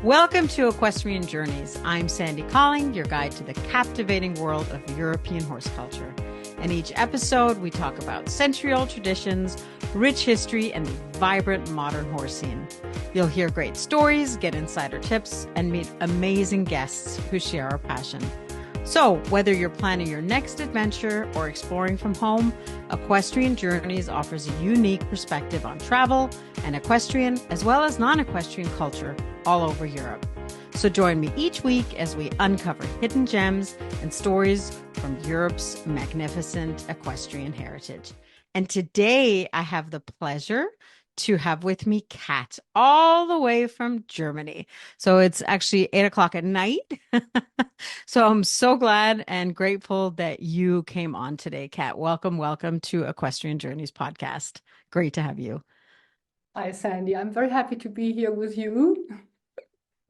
Welcome to Equestrian Journeys. I'm Sandy Colling, your guide to the captivating world of European horse culture. In each episode, we talk about century-old traditions, rich history, and the vibrant modern horse scene. You'll hear great stories, get insider tips, and meet amazing guests who share our passion. So, whether you're planning your next adventure or exploring from home, Equestrian Journeys offers a unique perspective on travel and equestrian, as well as non-equestrian culture all over Europe. So join me each week as we uncover hidden gems and stories from Europe's magnificent equestrian heritage. And today I have the pleasure to have with me Kat, all the way from Germany. So it's actually 8 o'clock at night. So I'm so glad and grateful that you came on today, Kat. Welcome to Equestrian Journeys podcast. Great to have you. Hi, Sandy. I'm very happy to be here with you.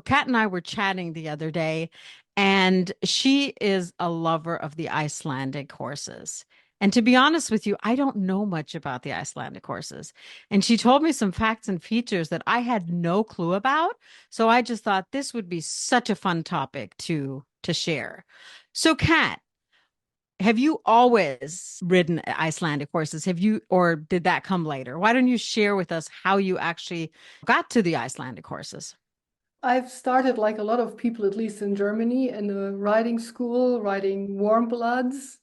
Kat and I were chatting the other day, and she is a lover of the Icelandic horses. And to be honest with you, I don't know much about the Icelandic horses. And she told me some facts and features that I had no clue about. So I just thought this would be such a fun topic to share. So, Kat, have you always ridden Icelandic horses? Have you, or did that come later? Why don't you share with us how you actually got to the Icelandic horses? I've started, like a lot of people, at least in Germany, in a riding school, riding warm bloods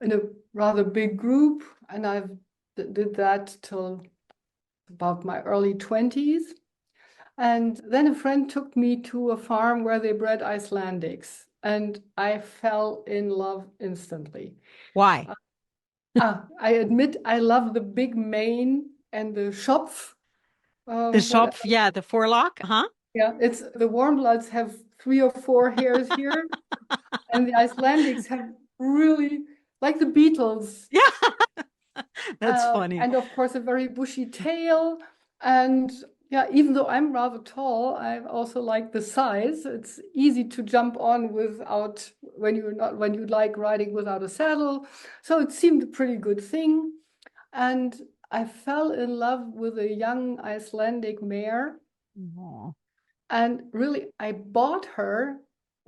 in a rather big group. And I've did that till about my early 20s. And then a friend took me to a farm where they bred Icelandics. And I fell in love instantly. Why? I admit I love the big mane and the Schopf. The What shop, yeah, the forelock, huh? Yeah, it's the warm bloods have 3 or 4 hairs here, and the Icelandics have really like the Beatles, Yeah, that's funny. and of course a very bushy tail. And yeah, even though I'm rather tall, I also like the size. It's easy to jump on without when you like riding without a saddle. So it seemed a pretty good thing, and I fell in love with a young Icelandic mare. Aw. And really, I bought her.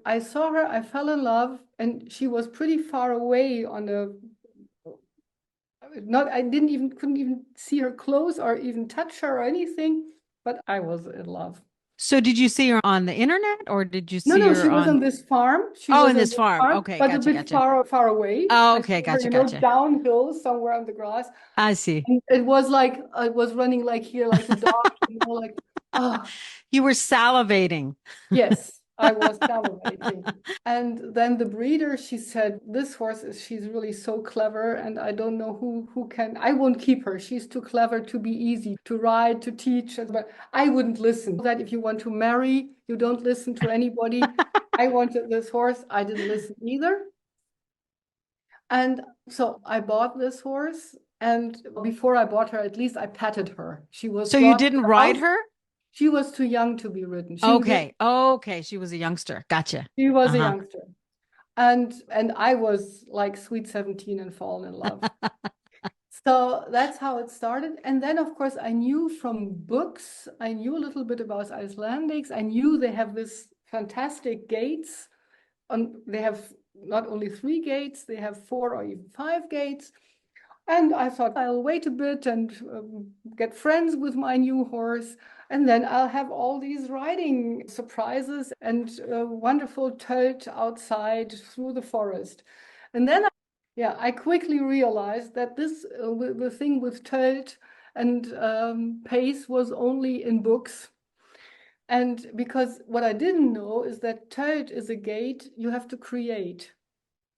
I saw her, I fell in love, and she was pretty far away on the not I didn't even couldn't even see her clothes or even touch her or anything, but I was in love. So did you see her on the internet or did you No, see no, she her was on? on this farm. She Oh, was in on this this farm. farm, Okay, but a gotcha, bit gotcha. far away. Oh, I okay, saw her, gotcha, gotcha. downhill somewhere on the grass. I see. And it was like it was running like here, like a dog, like, oh, You were salivating. yes, I was salivating. And then the breeder, she said, this horse is, she's really so clever, and I don't know who can, I won't keep her. She's too clever to be easy to ride, to teach. But I wouldn't listen. That if you want to marry, you don't listen to anybody. I wanted this horse. I didn't listen either. And so I bought this horse. And before I bought her, at least I petted her. She was So you brought to didn't the ride house. her? She was too young to be ridden. Okay. Okay. She was a youngster. Gotcha. She was a Uh-huh. youngster. And I was like sweet 17 and fallen in love. So that's how it started. And then, of course, I knew from books, I knew a little bit about Icelandics. I knew they have this fantastic gaits. They have not only 3 gates, they have 4 or even 5 gates. And I thought I'll wait a bit and get friends with my new horse. And then I'll have all these riding surprises and wonderful tote outside through the forest. And then, I quickly realized that the thing with tote and pace was only in books. And because what I didn't know is that tote is a gait you have to create.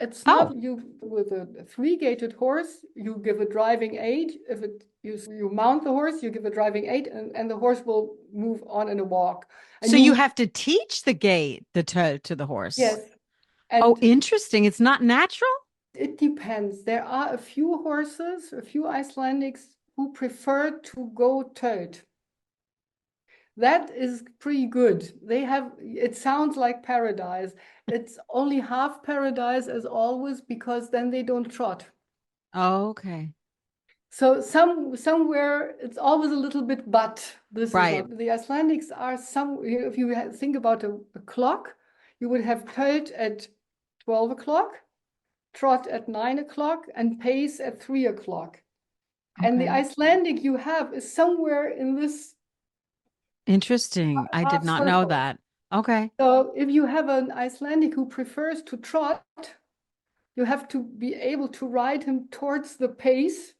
It's Oh, not you with a 3 gated horse, you give a driving aid. If you mount the horse, you give a driving aid, and the horse will move on in a walk. And so you you, have to teach the gait, the toe to the horse. yes, Oh, and interesting. It's not natural? it depends. There are a few horses, a few Icelandics who prefer to go toed. That is pretty good. It sounds like paradise. It's only half paradise as always because then they don't trot. Oh, okay. So somewhere it's always a little bit, but this is Right. not. The Icelandics are some, if you think about a clock, you would have tölt at 12 o'clock, trot at 9 o'clock, and pace at 3 o'clock. And the Okay. Icelandic you have is somewhere in this Interesting. I did half not know circle. that. Okay. So if you have an Icelandic who prefers to trot, you have to be able to ride him towards the pace.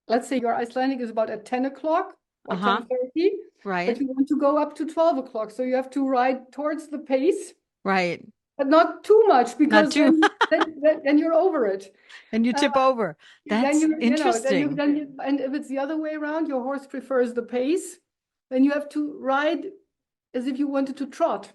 Let's say your Icelandic is about at 10 o'clock or Uh-huh. 10:30, but Right. you want to go up to 12 o'clock. So you have to ride towards the pace, Right. but not too much Not because too. then you're over it. And you Uh, tip over. then That's you know, interesting. and if it's the other way around, your horse prefers the pace, then you have to ride as if you wanted to trot.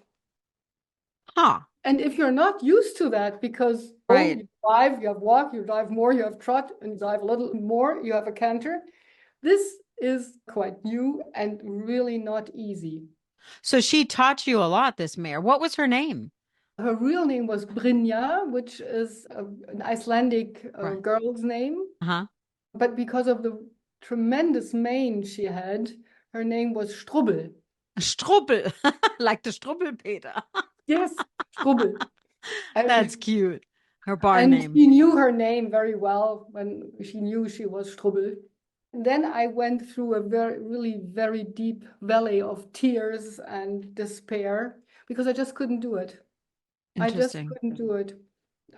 Huh. And if you're not used to that, because oh, Right. you drive, you have walk, you drive more, you have trot, and you drive a little more, you have a canter. This is quite new and really not easy. So she taught you a lot, this mare. What was her name? Her real name was Brynja, which is an Icelandic Right. girl's name. Uh-huh. But because of the tremendous mane she had, her name was Strubbel. Struppel, like the Struppelpeter. Yes, Strubbel. That's And, cute. Her barn and name. she knew her name very well when she knew she was Strubbel. And then I went through a really very deep valley of tears and despair because I just couldn't do it. I just Interesting. couldn't do it.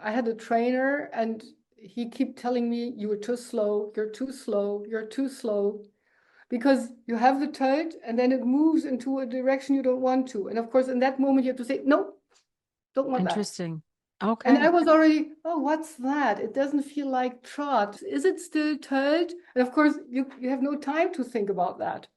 I had a trainer and he kept telling me, you were too slow, you're too slow, you're too slow. Because you have the tölt and then it moves into a direction you don't want to. And of course, in that moment, you have to say, no, don't want that. Interesting. And I Okay. was already, oh, what's that? It doesn't feel like trot. Is it still tölt? And of course, you have no time to think about that.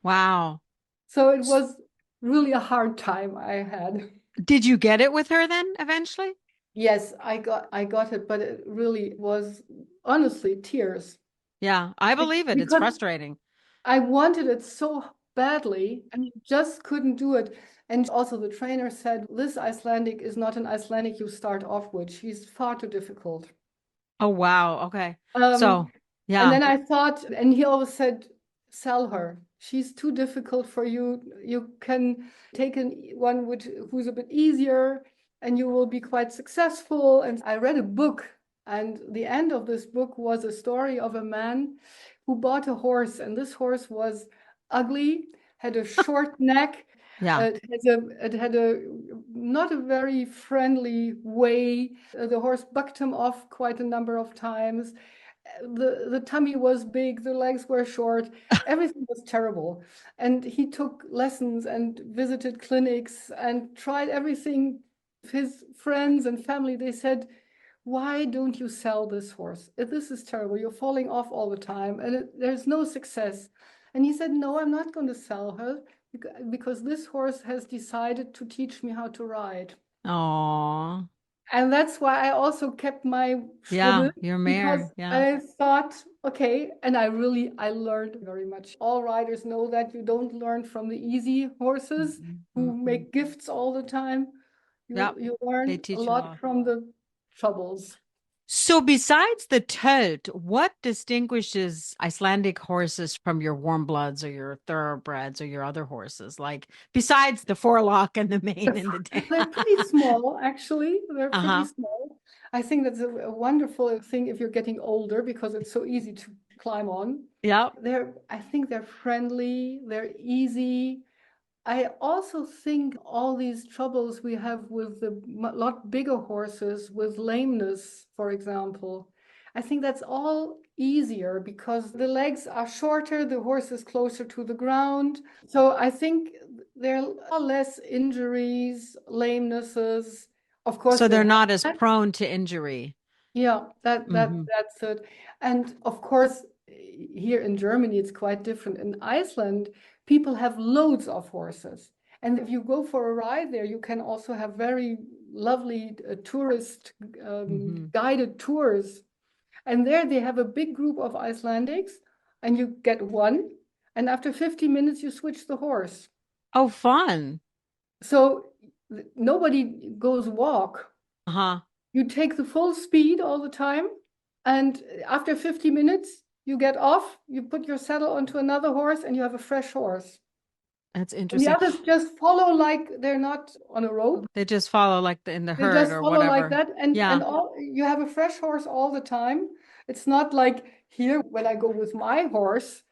Wow. So it S- was really a hard time I had. Did you get it with her then eventually? Yes, I got it, but it really was honestly tears. Yeah, I believe it. It's Because frustrating. I wanted it so badly and just couldn't do it. And also the trainer said, this Icelandic is not an Icelandic you start off with. She's far too difficult. Oh, wow. Okay. Um, So, and yeah, then I thought, and he always said, sell her. She's too difficult for you. You can take one who's a bit easier and you will be quite successful. And I read a book, and the end of this book was a story of a man who bought a horse, and this horse was ugly, had a short neck. yeah. It had a not a very friendly way. The horse bucked him off quite a number of times. The tummy was big, the legs were short, everything was terrible. And he took lessons and visited clinics and tried everything. His friends and family, they said, why don't you sell this horse? This is terrible. You're falling off all the time and there's no success. And he said, no, I'm not going to sell her because this horse has decided to teach me how to ride. Oh, And that's why I also kept my yeah, Strubbel your because mare. Yeah. I thought, okay, and I learned very much. All riders know that you don't learn from the easy horses Mhm, who mhm. make gifts all the time. Yep. You They learn a teach you a lot lot. from the troubles. So besides the tote, what distinguishes Icelandic horses from your warm bloods or your thoroughbreds or your other horses? Like besides the forelock and the mane and the tail. They're pretty small, actually. They're pretty Uh-huh. small. I think that's a wonderful thing if you're getting older because it's so easy to climb on. Yep. I think they're friendly, they're easy. I also think all these troubles we have with the lot bigger horses, with lameness, for example, I think that's all easier because the legs are shorter, the horse is closer to the ground. So I think there are less injuries, lamenesses. Of course, So they they're have not as that. prone to injury. Yeah, Hmm. that's it. And of course, here in Germany, it's quite different. In Iceland, people have loads of horses. And if you go for a ride there, you can also have very lovely tourist Hmm. guided tours. And there they have a big group of Icelandics, and you get one. And after 50 minutes, you switch the horse. Oh, fun. So nobody goes walk. Uh-huh. You take the full speed all the time, and after 50 minutes, you get off, you put your saddle onto another horse, and you have a fresh horse. That's And the interesting. others just follow like they're not on a rope. They just follow like in the They herd just or follow like whatever. that, and Yeah. all you have a fresh horse all the time. It's not like here when I go with my horse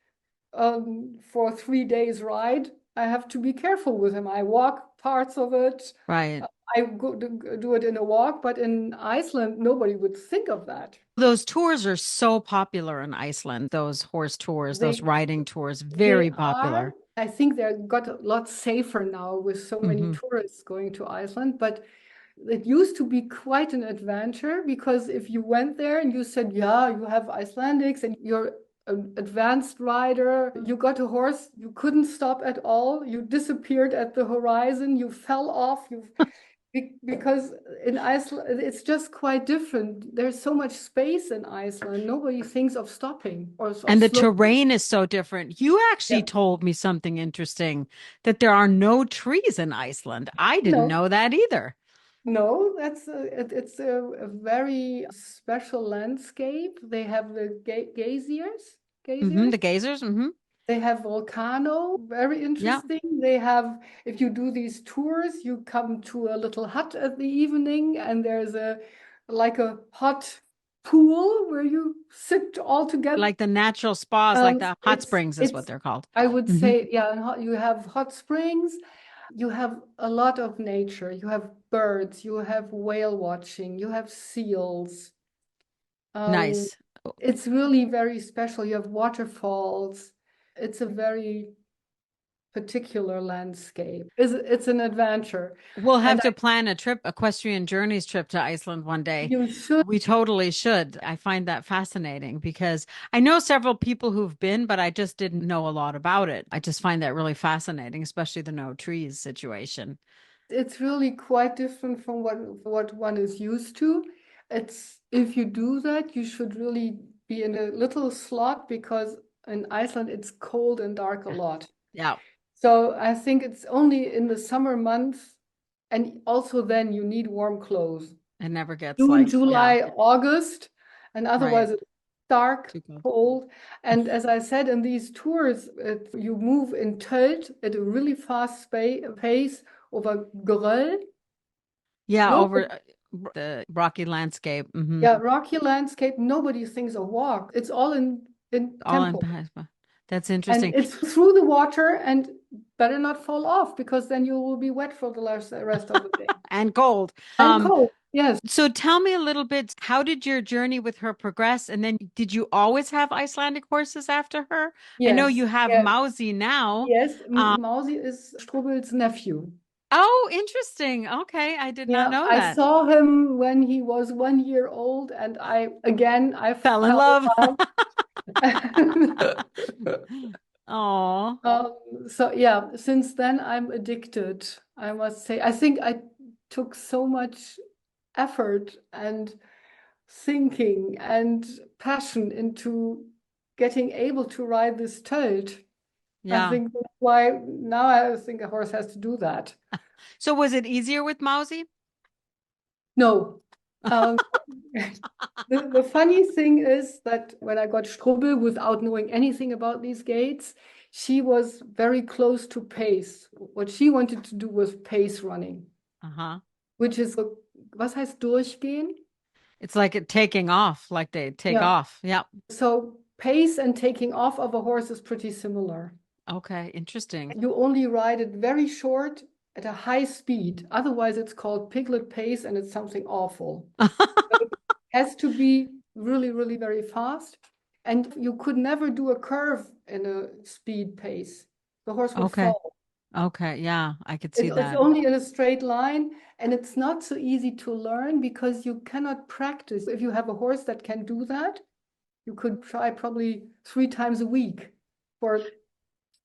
for 3 days ride, I have to be careful with him. I walk parts of it. Right. I go do it in a walk, but in Iceland, nobody would think of that. Those tours are so popular in Iceland, those horse tours, those They riding tours, they very are. popular. I think they're got a lot safer now with so many Hmm. tourists going to Iceland, but it used to be quite an adventure because if you went there and you said, yeah, you have Icelandics and you're an advanced rider, you got a horse, you couldn't stop at all, you disappeared at the horizon, you fell off, because in Iceland it's just quite different. There's so much space in Iceland. Nobody thinks of stopping or of And the slowing. terrain is so different. You actually Yeah. told me something interesting that there are no trees in Iceland. I didn't No, know that either. no, it's a very special landscape. They have the geysers, Hmm. geysers. The geysers. Hmm. They have volcano, very Yeah. interesting. They have, if you do these tours, you come to a little hut at the evening, and there's a like a hot pool where you sit all together. Like the natural spas, like the hot It's springs is what it's they're called. I would Hmm. say, yeah, and you have hot springs, you have a lot of nature, you have birds, you have whale watching, you have seals. Um, Nice. it's really very special. You have waterfalls. It's a very particular landscape. It's an adventure. We'll And have I, to plan a trip, Equestrian Journeys trip to Iceland one day. you should, We totally should. I find that fascinating because I know several people who've been, but I just didn't know a lot about it. I just find that really fascinating, especially the no trees situation. it's really quite different from what one is used to. It's if you do that, you should really be in a little slot because in Iceland it's cold and dark a lot. Yeah, So I think it's only in the summer months, and also then you need warm clothes. it never gets June, like, yeah, July, August, and right. otherwise it's dark, Too cold. cold. And as I said, in these tours, you move in tilt at a really fast pace over Geröll. Yeah, Nobody, over the rocky landscape. Hmm. yeah, rocky landscape. Nobody thinks of walk. It's all in All in tempo. Pasma. That's And interesting. it's through the water and better not fall off because then you will be wet for the rest of the day. And cold. And cold, yes, So tell me a little bit, how did your journey with her progress? And then did you always have Icelandic horses after her? I know yes, you have yeah, Mausi now. yes. Um, Mausi is Strubbel's nephew. oh, interesting. Okay, I did not Yeah, know I that. saw him when he was 1 year old, and I Fell in fell love. in love. Oh, So yeah, since then I'm addicted, I must say. I think I took so much effort and thinking and passion into getting able to ride this toad. I yeah. think that's why now I think a horse has to do that. So was it easier with Mausi? No. Um, the funny thing is that when I got Strubbel without knowing anything about these gates, she was very close to pace. What she wanted to do was pace running, Uh-huh. which is, was heißt durchgehen? It's like it taking off, like they take Yeah. off. Yeah. So pace and taking off of a horse is pretty similar. Okay, interesting. You only ride it very short at a high speed. Otherwise, it's called piglet pace and it's something awful. It has to be really, really very fast. And you could never do a curve in a speed pace. The horse would Okay. fall. Okay, yeah, I could see It's that. only in a straight line, and it's not so easy to learn because you cannot practice. If you have a horse that can do that, you could try probably 3 times a week for Is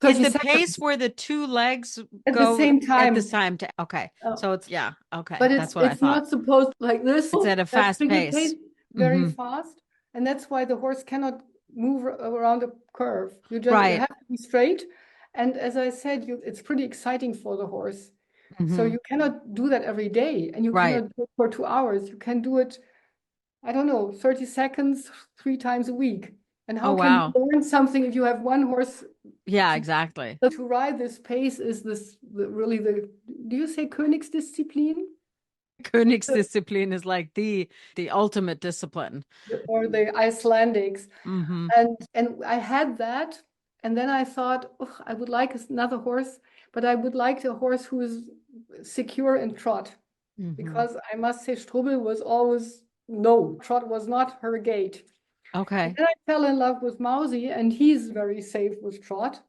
30 the seconds pace where the two legs at the go same at the time. same time? Okay. Uh, So it's, yeah, okay. but That's what I it's thought. not supposed like this. It's at a That's fast piglet pace, pace. very Hmm. fast, and that's why the horse cannot move around a curve. You Right. have to be straight, and as I said, it's pretty exciting for the horse. So Hmm. you cannot do that every day, and you Right. cannot do it for 2 hours. You can do it, I don't know, 30 seconds 3 times a week. And Oh, how can you wow. learn something if you have one horse Yeah, to, exactly. to ride this pace is really do you say Königsdisziplin? Königsdiscipline is like the ultimate discipline. Or the Icelandics. Hmm. And I had that, and then I thought, oh, I would like another horse, but I would like a horse who is secure in trot, Hmm. because I must say Strubbel was always no, trot was not her gait. And Okay. then I fell in love with Mousy, and he's very safe with trot,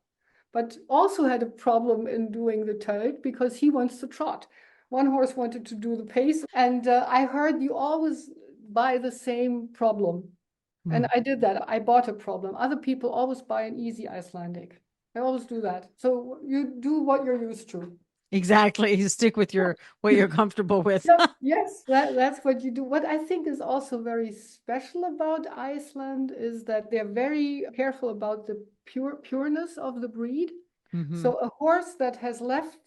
but also had a problem in doing the tote because he wants to trot. One horse wanted to do the pace, and I heard you always buy the same problem. And Mm. I did that. I bought a problem. Other people always buy an easy Icelandic. I always do that. So you do what you're used to. Exactly. You stick with your what you're comfortable with. Yeah, yes, that's what you do. What I think is also very special about Iceland is that they're very careful about the pureness of the breed. Hmm. So a horse that has left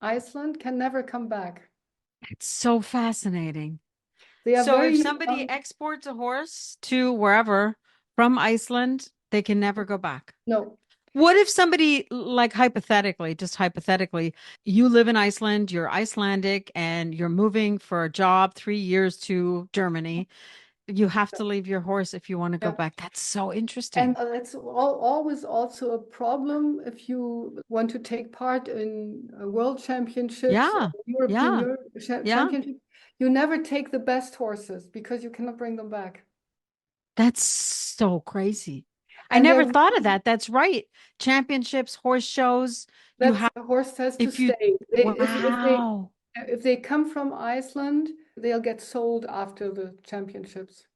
Iceland can never come back. It's so fascinating. They are So if very somebody exports a horse to wherever from Iceland, they can never go back. no. What if somebody, like hypothetically, just hypothetically, you live in Iceland, you're Icelandic, and you're moving for a job 3 years to Germany? You have to leave your horse if you want to go Yeah. back. That's so And interesting. that's always also a problem if you want to take part in world championships or Yeah. European Yeah. Yeah. championships. You never take the best horses because you cannot bring them back. That's so crazy. I And never they're thought of that. That's right. Championships, horse shows, you that's have, a horse has to if you, stay. wow. If they come from Iceland, they'll get sold after the championships.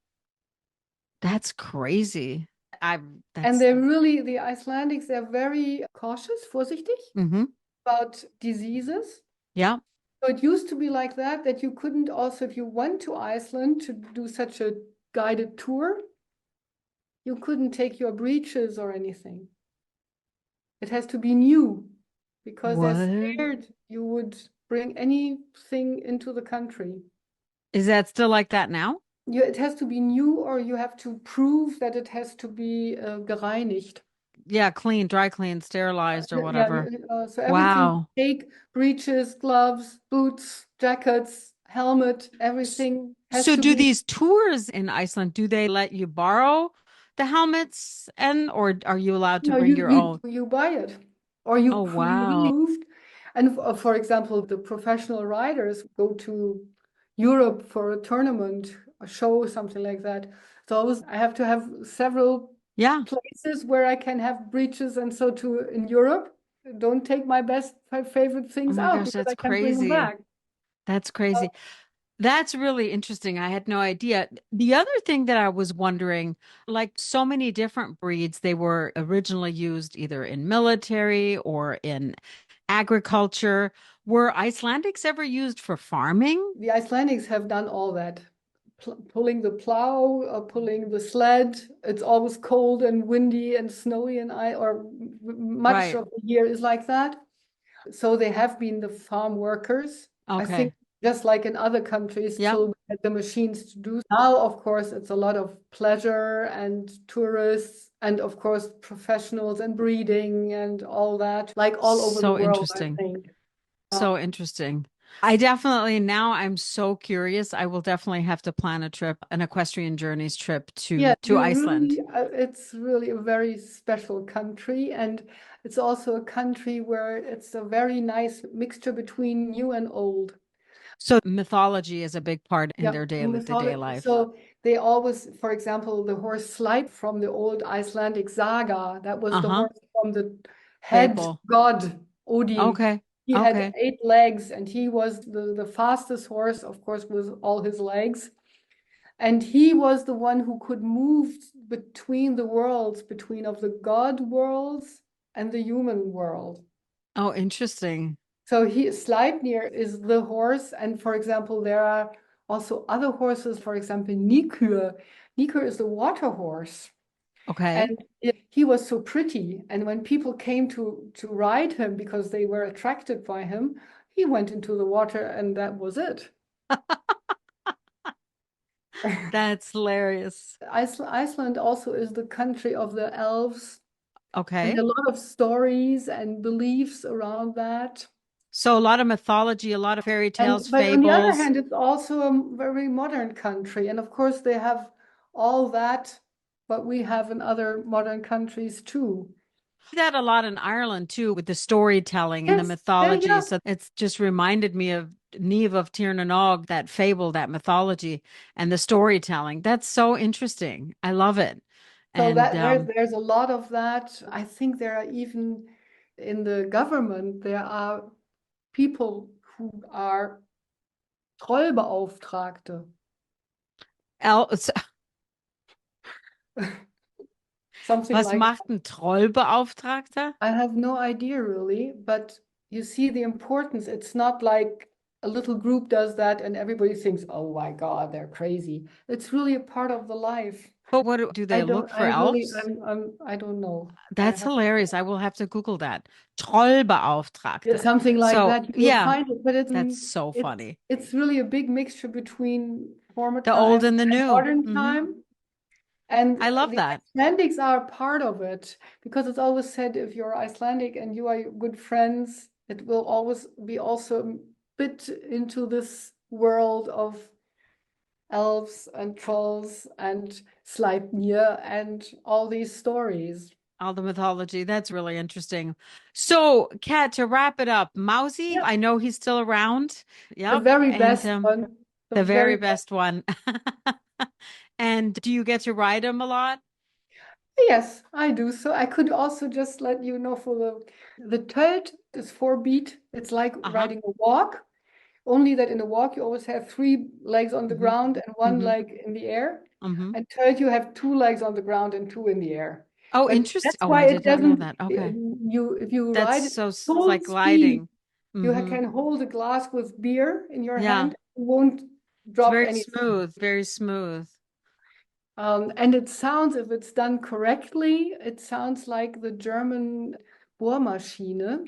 That's crazy. I And that's they're really the Icelandics. They're very cautious, vorsichtig hmm. about diseases. Yeah. So it used to be like that, that you couldn't also, if you went to Iceland to do such a guided tour, you couldn't take your breeches or anything. It has to be new because they're What? scared you would bring anything into the country. Is that still like that now? It has to be new, or you have to prove that it has to be gereinigt. Yeah, clean, dry clean, sterilized or Yeah, whatever. so everything, Wow. take breeches, gloves, boots, jackets, helmet, everything has So to do be. these tours in Iceland, do they let you borrow the helmets and or are you allowed to No, bring your own? you buy it, or Oh, you wow. proved. And for example, the professional riders go to Europe for a tournament, a show, something like that. So I have to have several Yeah. places where I can have breeches, and so to in Europe, don't take my best favorite Oh things my out gosh, because that's I can't bring them crazy. back. That's Uh, crazy. That's really interesting. I had no idea. The other thing that I was wondering, like so many different breeds, they were originally used either in military or in agriculture. Were Icelandics ever used for farming? the Icelandics have done all that. Pulling the plow, pulling the sled. It's always cold and windy and snowy, and much Right. of the year is like that. So they have been the farm workers. I think Okay. just like in other countries, Yep. till we had the machines to do. Now, of course, it's a lot of pleasure and tourists, and of course, professionals and breeding and all that, like all over the So world, I interesting. think. So interesting. I definitely now I'm so curious. I will definitely have to plan a trip, an equestrian journeys trip Yeah, to Iceland. it's really a very special country. And it's also a country where it's a very nice mixture between new and old. So mythology is a big part in Yeah, their day mythology. life. So they always, for example, the horse Sleip from the old Icelandic saga, that was the Uh-huh. horse from the head Fable. god Odin. Okay. He had Okay. 8 legs, and he was the fastest horse, of course, with all his legs. And he was the one who could move between the worlds, between of the god worlds and the human world. Oh, interesting. So Sleipnir is the horse. And for example, there are also other horses, for example, Nikur. Nikur is the water horse. Okay. And he was so pretty. And when people came to ride him because they were attracted by him, he went into the water and that was it. That's hilarious. Iceland also is the country of the elves, and Okay. a lot of stories and beliefs around that. So a lot of mythology, a lot of fairy And tales, but on the other fables. hand, it's also a very modern country. And of course, they have all that, but we have in other modern countries too. That a lot in Ireland too, with the storytelling and the Yes, yeah, mythology. yeah. So it's just reminded me of Neve of Tir na Og, that fable, that mythology, and the storytelling. That's so interesting. I love it. So And that there's a lot of that. I think there are even in the government, there are people who are Trollbeauftragte. El Something Was like macht ein Trollbeauftragter? I have no idea really, but you see the importance. It's not like a little group does that and everybody thinks, oh my God, they're crazy. It's really a part of the life. But what do they look for elves? I don't know. I That's have hilarious. I will have to Google that. Trollbeauftragte. something like So, that. You will yeah, find it, but that's so it's funny. it's really a big mixture between former The old time and the and new. modern time. And I love the that. Icelandics are part of it because it's always said if you're Icelandic and you are good friends, it will always be also a bit into this world of elves and trolls and Sleipnir and all these stories. All the mythology. That's really interesting. So, Kat, to wrap it up, Mousy, Yeah, I know he's still around. the Yep. very And best one. The the very very best. best one. And do you get to ride him a lot? Yes, I do. So I could also just let you know for the tölt is 4 beat. It's like Uh-huh. riding a walk. Only that in a walk, you always have 3 legs on the Hmm. ground and one Hmm. leg in the air. Hmm. And third, you have 2 legs on the ground and two in the air. Oh, But interesting. that's Oh, why I it did not know doesn't, that. Okay. if you That's ride it so it's full like speed, gliding. you Hmm. can hold a glass with beer in your Yeah. hand, you won't It's drop very anything. smooth, very smooth. And it sounds, if it's done correctly, it sounds like the German Bohrmaschine.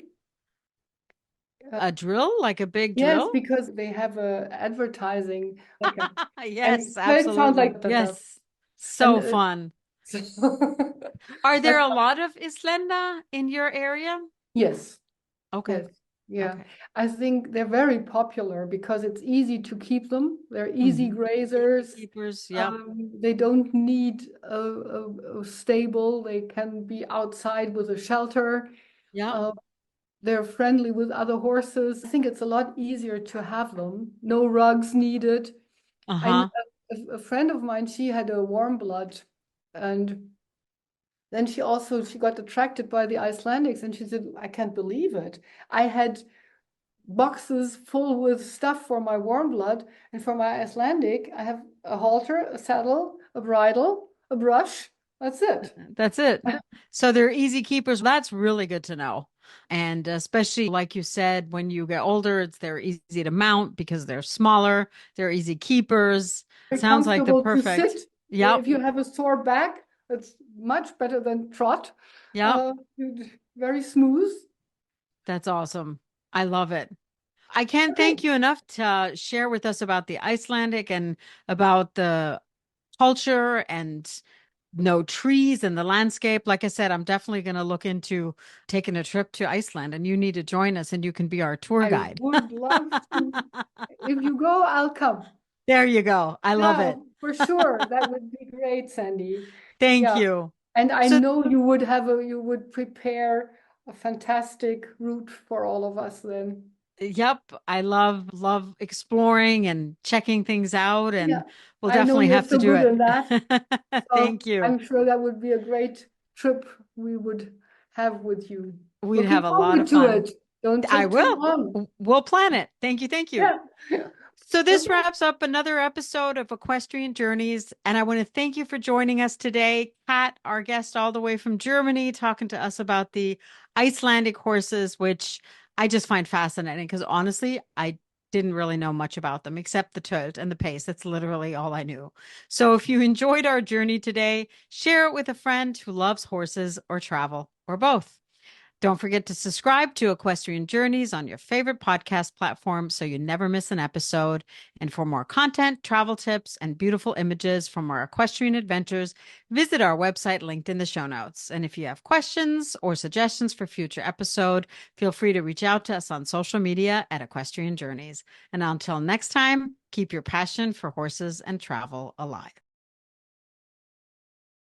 A drill, like a big Yes, drill? because they have a advertising like a, Yes, and so it sounds absolutely. like that. Yes. And So fun. so Are there that's a lot of Islända in your area? yes, Okay. yes, yeah. Okay. I think they're very popular because it's easy to keep them. They're easy Hmm. Easy grazers. keepers. Yep. They don't need a stable. They can be outside with a shelter. Yep. Uh, they're friendly with other horses. I think it's a lot easier to have them. No rugs needed. I Uh-huh. a friend of mine, she had a warm blood, and then she got attracted by the Icelandics, and she said, "I can't believe it. I had boxes full with stuff for my warm blood, and for my Icelandic, I have a halter, a saddle, a bridle, a brush. That's it." That's it. So they're easy keepers. That's really good to know. And especially like you said, when you get older, they're easy to mount because they're smaller, they're easy keepers. Very Sounds like the comfortable to sit. perfect. Yep. If you have a sore back, it's much better than trot. Yep. Uh, very smooth. That's awesome. I love it. I can't Okay. thank you enough to share with us about the Icelandic and about the culture and no trees and the landscape. Like I said, I'm definitely going to look into taking a trip to Iceland and you need to join us and you can be our tour I guide. would love to. If you go, I'll come. There you go. I love Yeah, it. for sure. That would be great, Sandy. Thank Yeah. you. And I So, know you would prepare a fantastic route for all of us then. yep, I love exploring and checking things out Yeah. and we'll I know definitely you're have to so do good it. in that. So Thank you. I'm sure that would be a great trip we would have with you. We'd Looking have a lot forward of to fun. it. Don't I take too will. long. We'll plan it. Thank you. Thank you. Yeah. So this Okay. wraps up another episode of Equestrian Journeys, and I want to thank you for joining us today. Kat, our guest all the way from Germany, talking to us about the Icelandic horses, which I just find fascinating because honestly, I didn't really know much about them except the tolt and the pace. That's literally all I knew. So if you enjoyed our journey today, share it with a friend who loves horses or travel or both. Don't forget to subscribe to Equestrian Journeys on your favorite podcast platform so you never miss an episode. And for more content, travel tips, and beautiful images from our equestrian adventures, visit our website linked in the show notes. And if you have questions or suggestions for future episode, feel free to reach out to us on social media at Equestrian Journeys. And until next time, keep your passion for horses and travel alive.